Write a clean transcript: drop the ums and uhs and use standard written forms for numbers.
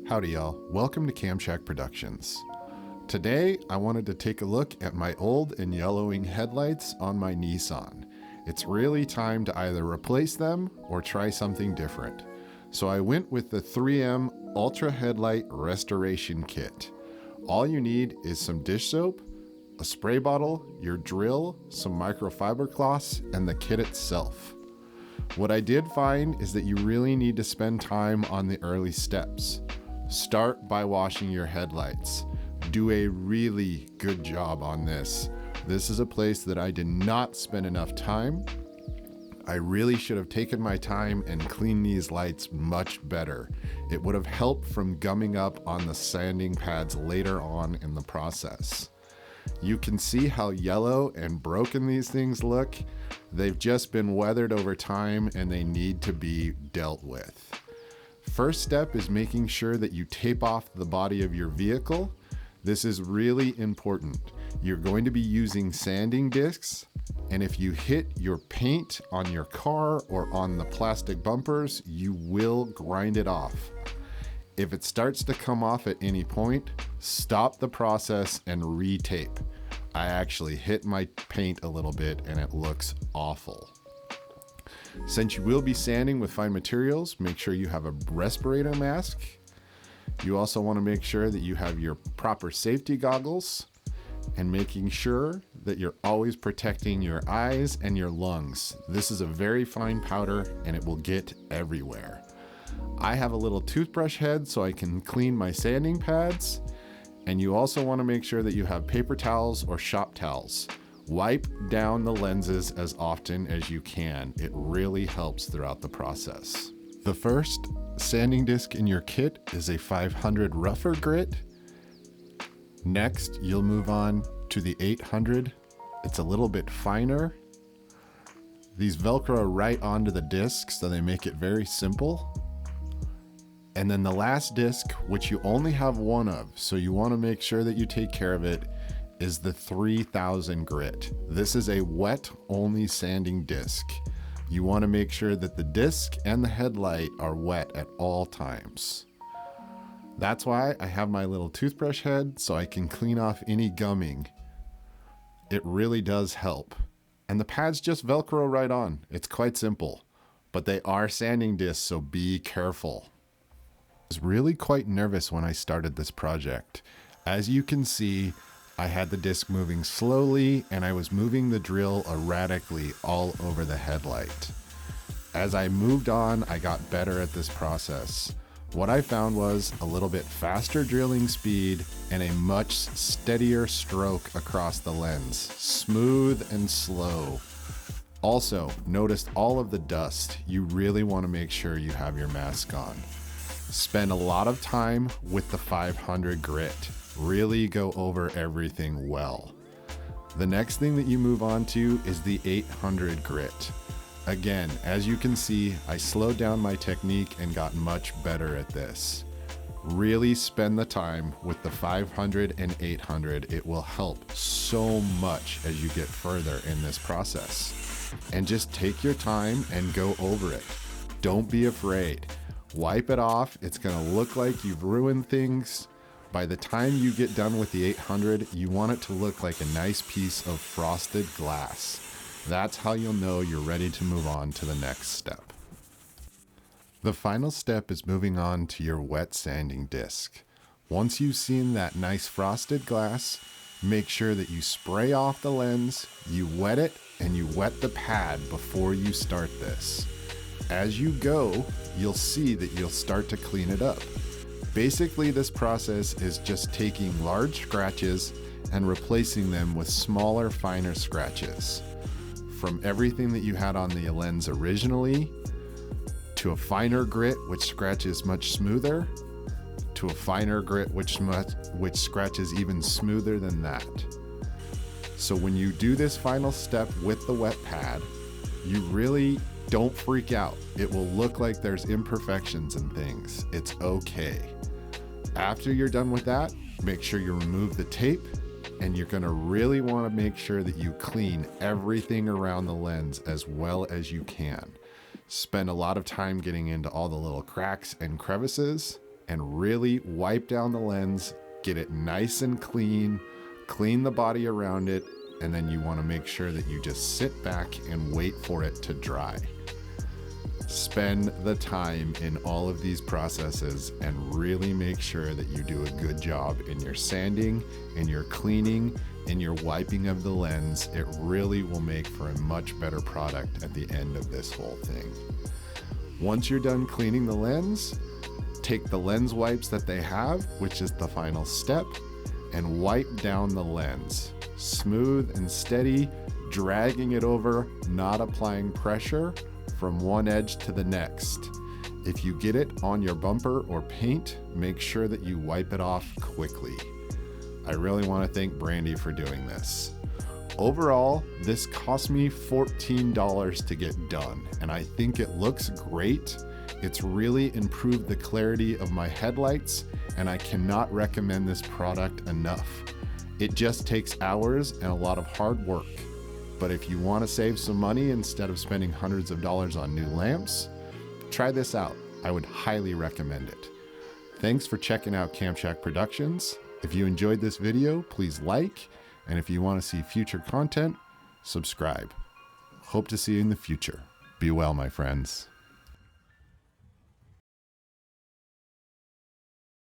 Howdy y'all, welcome to Cam Shack Productions. Today I wanted to take a look at my old and yellowing headlights on my Nissan. It's really time to either replace them or try something different. So I went with the 3M Ultra Headlight Restoration Kit. All you need is some dish soap, a spray bottle, your drill, some microfiber cloths, and the kit itself. What I did find is that you really need to spend time on the early steps. Start by washing your headlights. Do a really good job on this. This is a place that I did not spend enough time. I really should have taken my time and cleaned these lights much better. It would have helped from gumming up on the sanding pads later on in the process. You can see how yellow and broken these things look. They've just been weathered over time and they need to be dealt with. First step is making sure that you tape off the body of your vehicle. This is really important. You're going to be using sanding discs, and if you hit your paint on your car or on the plastic bumpers, you will grind it off. If it starts to come off at any point, stop the process and retape. I actually hit my paint a little bit and it looks awful. Since you will be sanding with fine materials, make sure you have a respirator mask. You also want to make sure that you have your proper safety goggles and making sure that you're always protecting your eyes and your lungs. This is a very fine powder and it will get everywhere. I have a little toothbrush head so I can clean my sanding pads. And you also want to make sure that you have paper towels or shop towels. Wipe down the lenses as often as you can. It really helps throughout the process. The first sanding disc in your kit is a 500 rougher grit. Next, you'll move on to the 800. It's a little bit finer. These Velcro right onto the disc, so they make it very simple. And then the last disc, which you only have one of, so you want to make sure that you take care of it, is the 3000 grit. This is a wet only sanding disc. You want to make sure that the disc and the headlight are wet at all times. That's why I have my little toothbrush head so I can clean off any gumming. It really does help. And the pads just Velcro right on. It's quite simple, but they are sanding discs, so be careful. I was really quite nervous when I started this project. As you can see, I had the disc moving slowly and I was moving the drill erratically all over the headlight. As I moved on, I got better at this process. What I found was a little bit faster drilling speed and a much steadier stroke across the lens, smooth and slow. Also, noticed all of the dust. You really want to make sure you have your mask on. Spend a lot of time with the 500 grit. Really go over everything well. The next thing that you move on to is the 800 grit. Again, as you can see, I slowed down my technique and got much better at this. Really spend the time with the 500 and 800. It will help so much as you get further in this process. And just take your time and go over it. Don't be afraid. Wipe it off. It's going to look like you've ruined things. By the time you get done with the 800, you want it to look like a nice piece of frosted glass. That's how you'll know you're ready to move on to the next step. The final step is moving on to your wet sanding disc. Once you've seen that nice frosted glass, make sure that you spray off the lens, you wet it, and you wet the pad before you start this. As you go, you'll see that you'll start to clean it up. Basically, this process is just taking large scratches and replacing them with smaller, finer scratches. From everything that you had on the lens originally, to a finer grit, which scratches much smoother, to a finer grit, which scratches even smoother than that. So when you do this final step with the wet pad, you really don't freak out. It will look like there's imperfections and things. It's okay. After you're done with that, make sure you remove the tape, and you're gonna really wanna make sure that you clean everything around the lens as well as you can. Spend a lot of time getting into all the little cracks and crevices. and really wipe down the lens, get it nice and clean, clean the body around it, and then you want to make sure that you just sit back and wait for it to dry. Spend the time in all of these processes and really make sure that you do a good job in your sanding, in your cleaning, in your wiping of the lens. It really will make for a much better product at the end of this whole thing. Once you're done cleaning the lens, take the lens wipes that they have, which is the final step, and wipe down the lens. Smooth and steady, dragging it over, not applying pressure from one edge to the next. If you get it on your bumper or paint, make sure that you wipe it off quickly. I really want to thank Brandy for doing this. Overall, this cost me $14 to get done, and I think it looks great. It's really improved the clarity of my headlights, and I cannot recommend this product enough. It just takes hours and a lot of hard work. But if you want to save some money instead of spending hundreds of dollars on new lamps, try this out. I would highly recommend it. Thanks for checking out Camp Shack Productions. If you enjoyed this video, please like, and if you want to see future content, subscribe. Hope to see you in the future. Be well, my friends.